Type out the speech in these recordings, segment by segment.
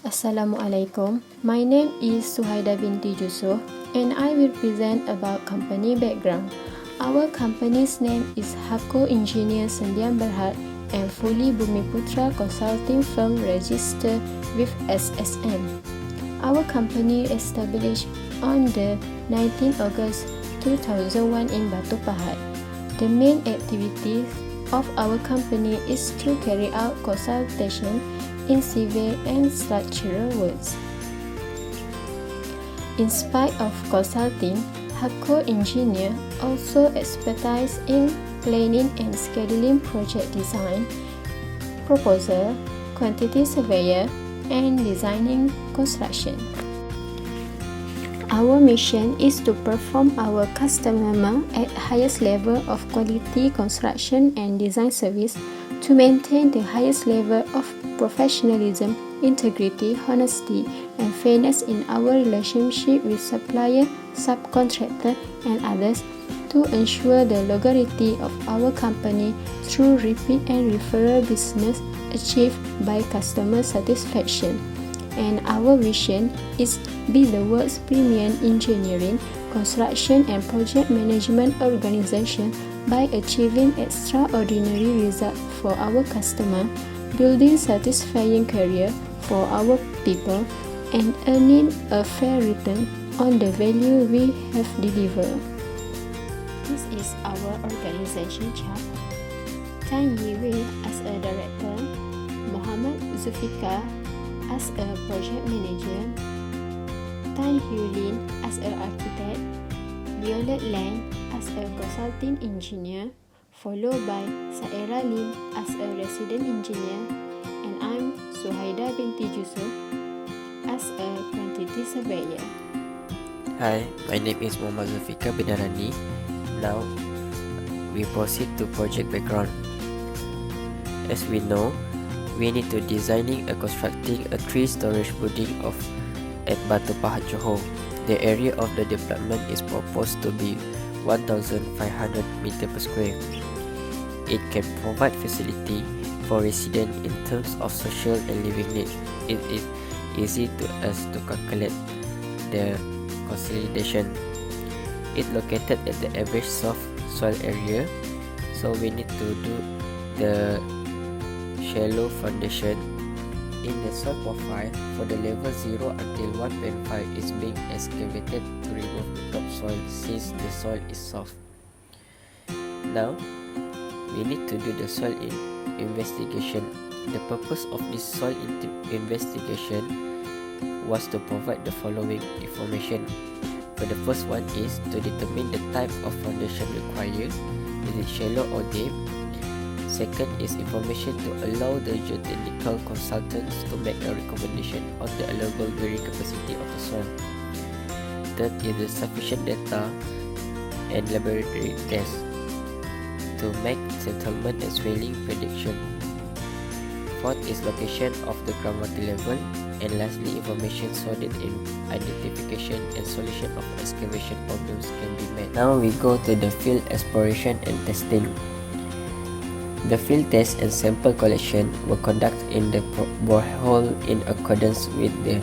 Assalamualaikum. My name is Suhaida binti Jusoh and I will present about company background. Our company's name is Hako Engineer Sendian Berhad and fully Bumiputra Consulting Firm registered with SSM. Our company established on the 19th August 2001 in Batu Pahat. The main activities of our company is to carry out consultation in civil and structural works. In spite of consulting, Hako Engineer also expertise in planning and scheduling project design, proposal, quantity surveyor, and designing construction. Our mission is to perform our customer at highest level of quality construction and design service to maintain the highest level of professionalism, integrity, honesty, and fairness in our relationship with supplier, subcontractor, and others to ensure the longevity of our company through repeat and referral business achieved by customer satisfaction. And our vision is be the world's premier engineering, construction, and project management organization by achieving extraordinary results for our customer, building satisfying career for our people, and earning a fair return on the value we have delivered. This is our organization chart. Tan Yi Wei as a director, Muhammad Zulfikar as a project manager, Tan Hugh Lin as an architect, Violet Lang as a consulting engineer, followed by Saira Lim as a resident engineer, and I'm Suhaida binti Jusoh as a quantity surveyor. Hi, my name is Muhammad Zulfikar bin Arani. Now, we proceed to project background. As we know, we need to designing and constructing a 3-storage building at Batu Pahat, Johor. The area of the development is proposed to be 1,500 meter per square. It can provide facility for residents in terms of social and living needs. It is easy to us to calculate the consolidation. It located at the average soft soil area, so we need to do the shallow foundation. In the soil profile, for the level 0 until 1.5 is being excavated to remove the topsoil since the soil is soft. Now, we need to do the soil investigation. The purpose of this soil investigation was to provide the following information. For the first one is to determine the type of foundation required, is it shallow or deep. Second is information to allow the geotechnical consultants to make a recommendation on the allowable bearing capacity of the soil. Third is the sufficient data and laboratory tests to make settlement and swelling prediction. Fourth is location of the groundwater level, and lastly information so that identification and solution of excavation problems can be made. Now we go to the field exploration and testing. The field test and sample collection were conducted in the borehole in accordance with the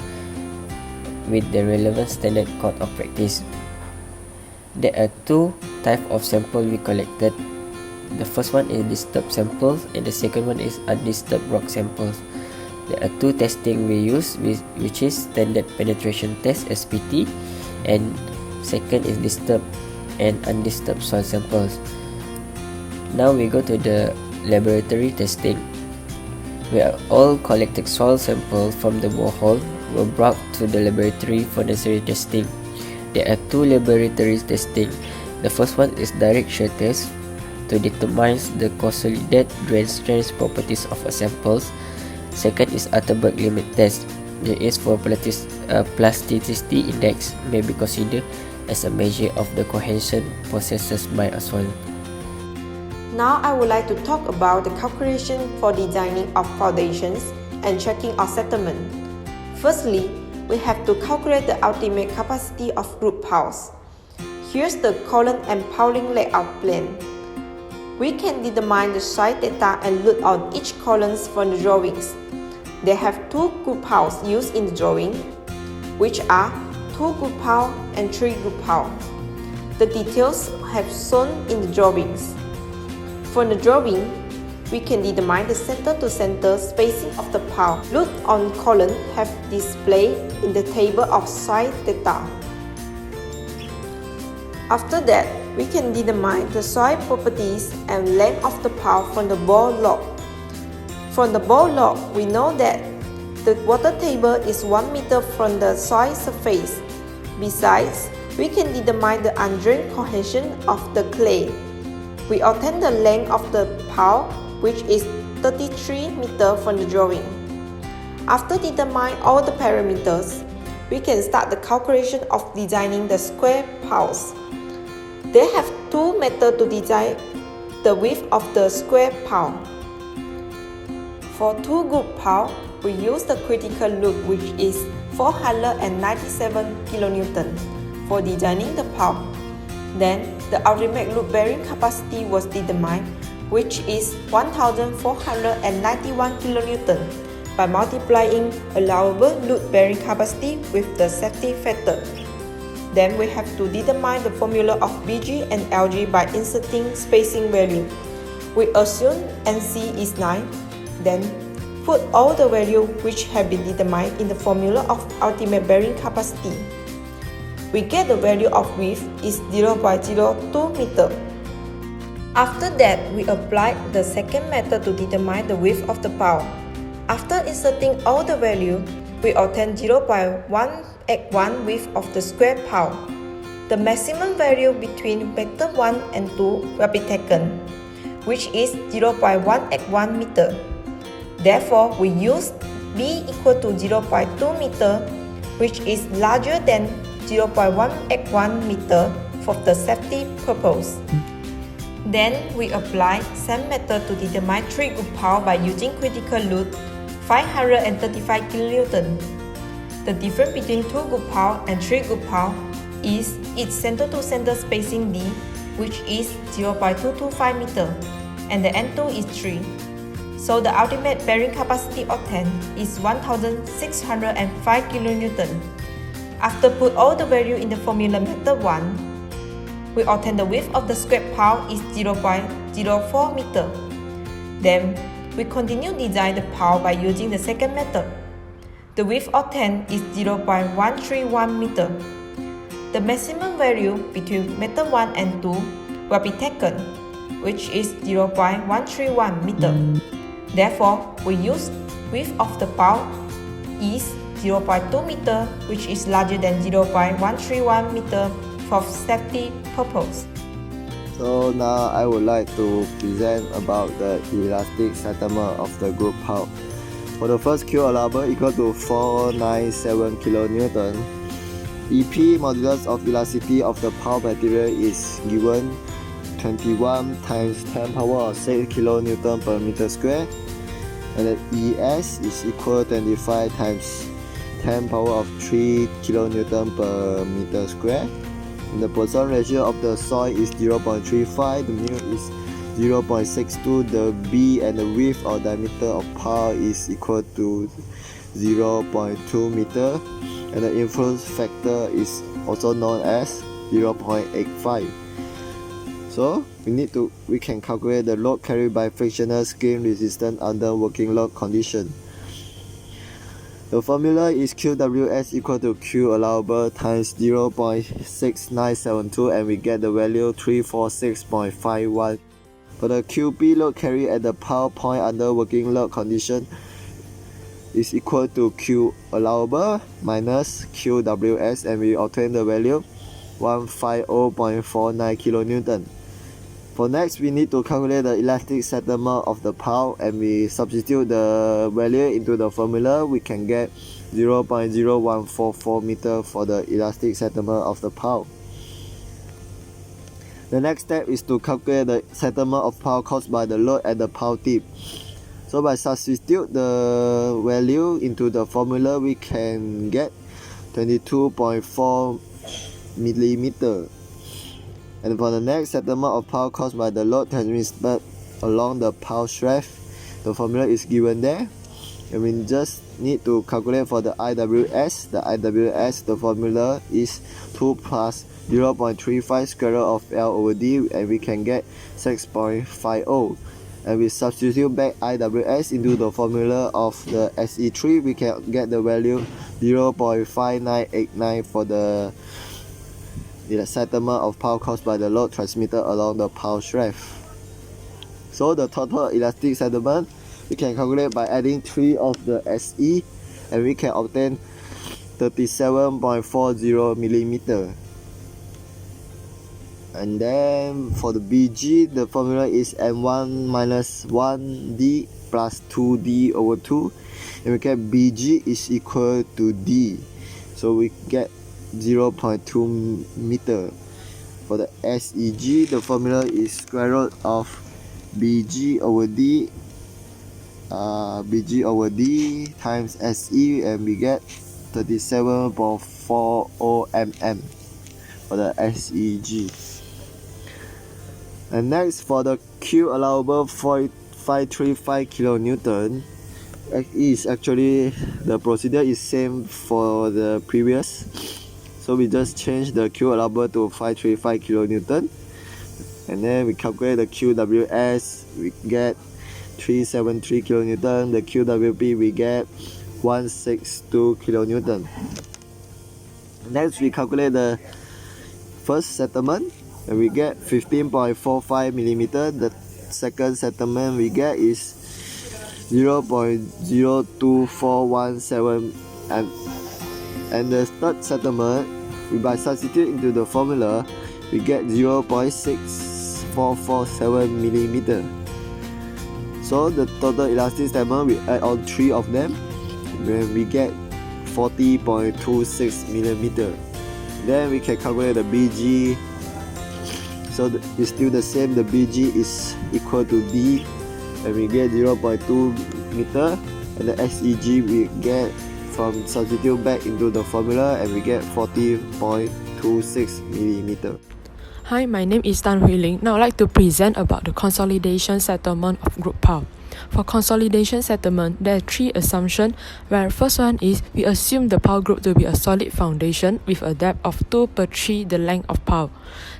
relevant standard code of practice. There are 2 types of samples we collected. The first one is disturbed samples and the second one is undisturbed rock samples. There are 2 testing we use, which is standard penetration test (SPT), and second is disturbed and undisturbed soil samples. Now we go to the laboratory testing, where all collected soil samples from the borehole were brought to the laboratory for necessary testing. There are 2 laboratory testing. The first one is direct shear test to determine the consolidated drain strength properties of a samples. Second is Atterberg limit test. It is for plasticity index, may be considered as a measure of the cohesion processes by a soil. Now I would like to talk about the calculation for designing of foundations and checking of settlement. Firstly, we have to calculate the ultimate capacity of roof house. Here's the column and piling layout plan. We can determine the site data and load on each column from the drawings. They have two group piles used in the drawing, which are 2 group pile and 3 group pile. The details have shown in the drawings. For the drawing, we can determine the center-to-center spacing of the pile. Look on column have displayed in the table of soil data. After that, we can determine the soil properties and length of the pile from the bore log. From the bore log, we know that the water table is 1 meter from the soil surface. Besides, we can determine the undrained cohesion of the clay. We obtain the length of the pile, which is 33 meters from the drawing. After determining all the parameters, we can start the calculation of designing the square piles. They have two methods to design the width of the square pile. For 2 group pile, we use the critical load, which is 497 kN for designing the pile. Then, the ultimate load bearing capacity was determined, which is 1491 kN by multiplying allowable load bearing capacity with the safety factor. Then we have to determine the formula of BG and LG by inserting spacing value. We assume NC is 9, then put all the values which have been determined in the formula of ultimate bearing capacity. We get the value of width is 0.02 meter. After that, we apply the second method to determine the width of the pile. After inserting all the value, we obtain 0.181 width of the square pile. The maximum value between method 1 and 2 will be taken, which is 0.181 meter. Therefore, we use B equal to 0.2 meter, which is larger than 0.181 meter for the safety purpose. Then we apply same method to determine 3 group pile by using critical load 535 kN. The difference between 2 group pile and 3 group pile is its center-to-center spacing D, which is 0.225 meter, and the N2 is 3. So the ultimate bearing capacity obtained is 1605 kN. After put all the value in the formula method 1, we obtain the width of the square pile is 0.04 meter. Then, we continue design the pile by using the second method. The width obtained is 0.131 meter. The maximum value between method 1 and 2 will be taken, which is 0.131 meter. Therefore, we use width of the pile is 0.2 meter, which is larger than 0.131 meter for safety purpose. So now I would like to present about the elastic settlement of the group pile. For the first Q allowable equal to 497 kN, EP modulus of elasticity of the pile material is given 21 times 10 power of 6 kN per meter square, and then ES is equal to 25 times 10 power of 3 kN per meter square. And the Poisson ratio of the soil is 0.35, the mu is 0.62, the B and the width or diameter of pile is equal to 0.2 meter, and the influence factor is also known as 0.85. So we can calculate the load carried by frictional skin resistance under working load condition. The formula is QWS equal to Q allowable times 0.6972, and we get the value 346.51. For the QP load carried at the pile point under working load condition is equal to Q allowable minus QWS, and we obtain the value 150.49 kN. For next, we need to calculate the elastic settlement of the pile, and we substitute the value into the formula. We can get 0.0144 meter for the elastic settlement of the pile. The next step is to calculate the settlement of pile caused by the load at the pile tip. So by substitute the value into the formula, we can get 22.4 millimeter. And for the next settlement of pile caused by the load transmitted along the pile shaft, the formula is given there. And we just need to calculate for the IWS. The IWS, the formula is 2 plus 0.35 square root of L over D, and we can get 6.50. And we substitute back IWS into the formula of the SE3, we can get the value 0.5989 for the settlement of power caused by the load transmitted along the power shaft. So the total elastic settlement we can calculate by adding 3 of the SE, and we can obtain 37.40 millimeter. And then for the BG, the formula is M1 minus 1D plus 2D over 2, and we get BG is equal to D, so we get 0.2 meter. For the SEG, the formula is square root of BG over D times SE, and we get 37.40 mm for the SEG. And next, for the Q allowable 535 kilonewton, is actually the procedure is same for the previous, so we just change the Q allowable to 535 kilonewton, and then we calculate the QWS, we get 373 kilonewton. The QWP we get 162 kilonewton. Next, we calculate the first settlement, and we get 15.45 millimeter. The second settlement we get is 0.02417, and the third settlement, by substituting into the formula, we get 0.6447 millimeter. So the total elastic settlement, we add on 3 of them, when we get 40.26 millimeter. Then we can calculate the BG. So it's still the same, the BG is equal to D, and we get 0.2 meter, and the SEG we get from substitute back into the formula, and we get 40.26 millimeter. Hi, my name is Tan Hui Ling. Now I'd like to present about the consolidation settlement of group POW. For consolidation settlement, there are 3 assumptions, where first one is we assume the POW group to be a solid foundation with a depth of 2/3 the length of POW.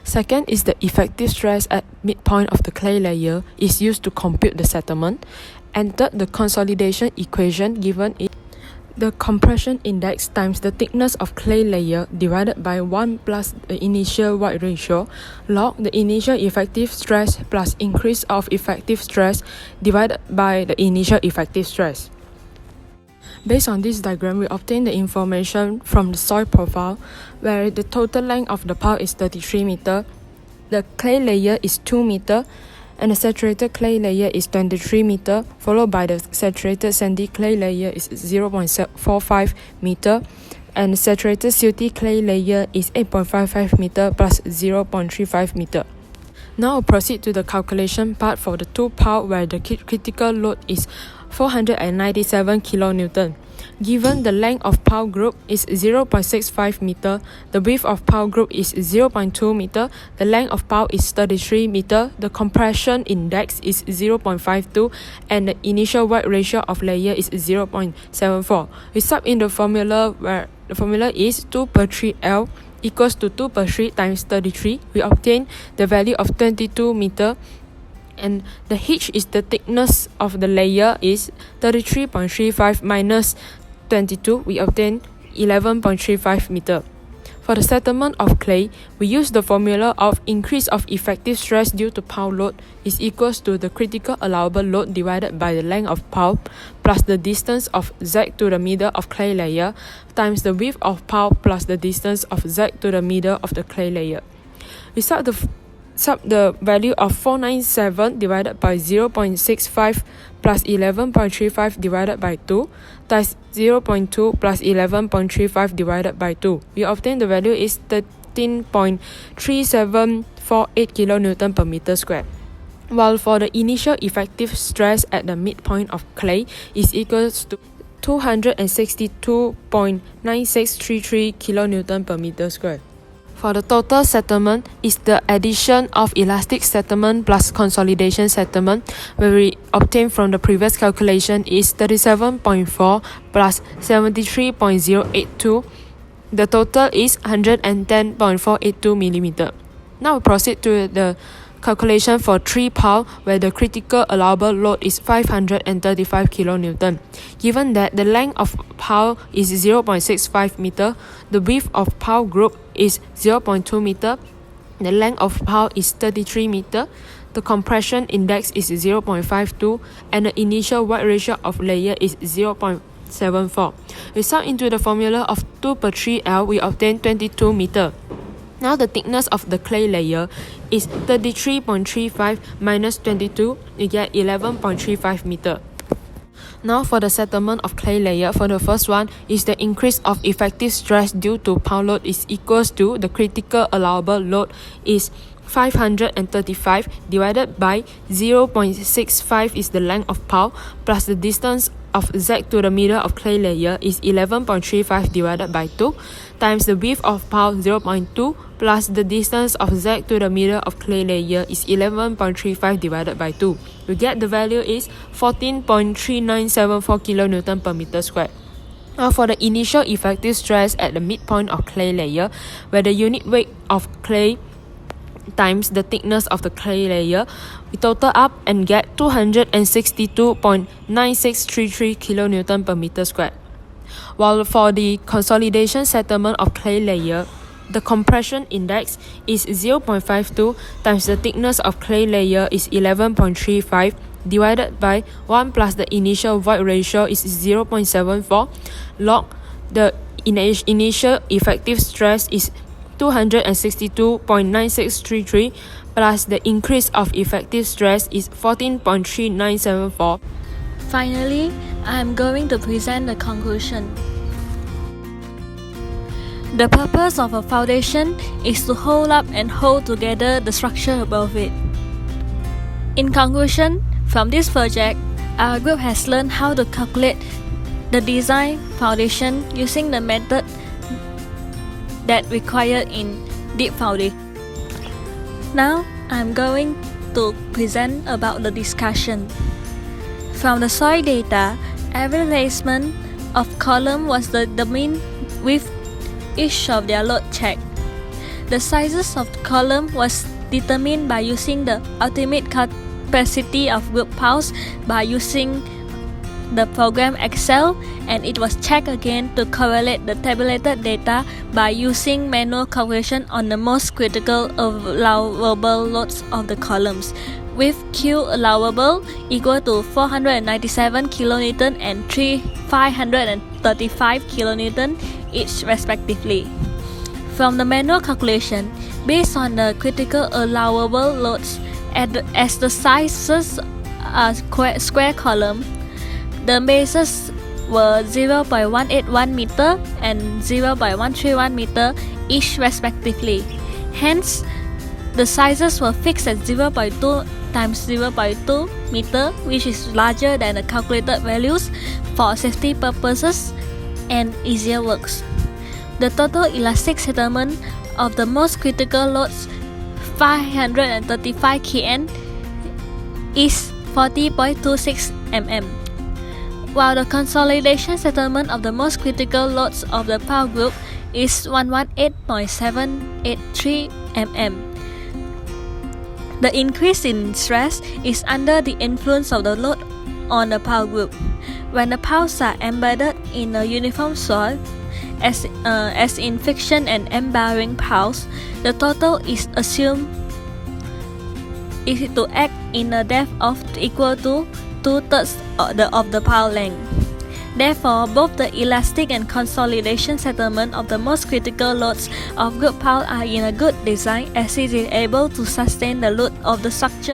Second is the effective stress at midpoint of the clay layer is used to compute the settlement. And third, the consolidation equation given is the compression index times the thickness of clay layer divided by 1 plus the initial void ratio log the initial effective stress plus increase of effective stress divided by the initial effective stress. Based on this diagram, we obtain the information from the soil profile, where the total length of the POW is 33 meter, the clay layer is 2 meter, and the saturated clay layer is 23 meter, followed by the saturated sandy clay layer is 0.45 meter, and the saturated silty clay layer is 8.55 meter plus 0.35 meter. Now I'll proceed to the calculation part for the 2 POW, where the critical load is 497 kilonewton. Given the length of POW group is 0.65 meter, the width of POW group is 0.2 meter, the length of POW is 33 meter, the compression index is 0.52, and the initial void ratio of layer is 0.74. We sub in the formula, where the formula is 2/3 L equals to 2/3 times 33. We obtain the value of 22 meter. And the H is the thickness of the layer is 33.35 minus 22, we obtain 11.35 meter. For the settlement of clay, we use the formula of increase of effective stress due to POW load is equals to the critical allowable load divided by the length of POW plus the distance of Z to the middle of clay layer times the width of POW plus the distance of Z to the middle of the clay layer. We sub the value of 497 divided by 0.65 plus 11.35 divided by 2 times 0.2 plus 11.35 divided by 2. We obtain the value is 13.3748 kilonewton per meter square. While for the initial effective stress at the midpoint of clay is equals to 262.9633 kilonewton per meter square. For the total settlement is the addition of elastic settlement plus consolidation settlement, where we obtained from the previous calculation is 37.4 plus 73.082. The total is 110.482 mm. Now we proceed to the calculation for 3 PAL, where the critical allowable load is 535 kN. Given that the length of PAL is 0.65 meter, the width of PAL group is 0.2 meter, the length of PAL is 33 meter, the compression index is 0.52, and the initial void ratio of layer is 0.74. We sum into the formula of 2/3L, we obtain 22 meter. Now the thickness of the clay layer is 33.35 minus 22, you get 11.35 meter. Now for the settlement of clay layer, for the first one is the increase of effective stress due to PAL load is equals to the critical allowable load is 535 divided by 0.65 is the length of PAL plus the distance of Z to the middle of clay layer is 11.35 divided by 2 times the width of PAL 0.2 plus the distance of Z to the middle of clay layer is 11.35 divided by 2. We get the value is 14.3974 kN per meter squared. Now for the initial effective stress at the midpoint of clay layer, where the unit weight of clay times the thickness of the clay layer, we total up and get 262.9633 kN per meter squared. While for the consolidation settlement of clay layer, the compression index is 0.52 times the thickness of clay layer is 11.35 divided by 1 plus the initial void ratio is 0.74 log the initial effective stress is 262.9633 plus the increase of effective stress is 14.3974. Finally, I am going to present the conclusion. The purpose of a foundation is to hold up and hold together the structure above it. In conclusion, from this project, our group has learned how to calculate the design foundation using the method that required in deep foundation. Now, I am going to present about the discussion. From the soil data, every placement of column was determined with each of their load check. The sizes of the column was determined by using the ultimate capacity of group PALs by using the program Excel, and it was checked again to correlate the tabulated data by using manual calculation on the most critical allowable loads of the columns, with Q allowable equal to 497 kN and 535 kN each respectively. From the manual calculation, based on the critical allowable loads as the sizes are square column, the bases were 0.181 meter and 0.131 meter each respectively. Hence, the sizes were fixed at 0.2 times 0.2 meter, which is larger than the calculated values for safety purposes and easier works. The total elastic settlement of the most critical loads 535 kN is 40.26 mm, while the consolidation settlement of the most critical loads of the PAL group is 118.783 mm. The increase in stress is under the influence of the load on the PAL group. When the PALs are embedded in a uniform soil, as in friction and end-bearing PALs, the total is assumed to act in a depth of equal to 2/3 of the PAL length. Therefore, both the elastic and consolidation settlement of the most critical loads of group PAL are in a good design, as it is able to sustain the load of the structure.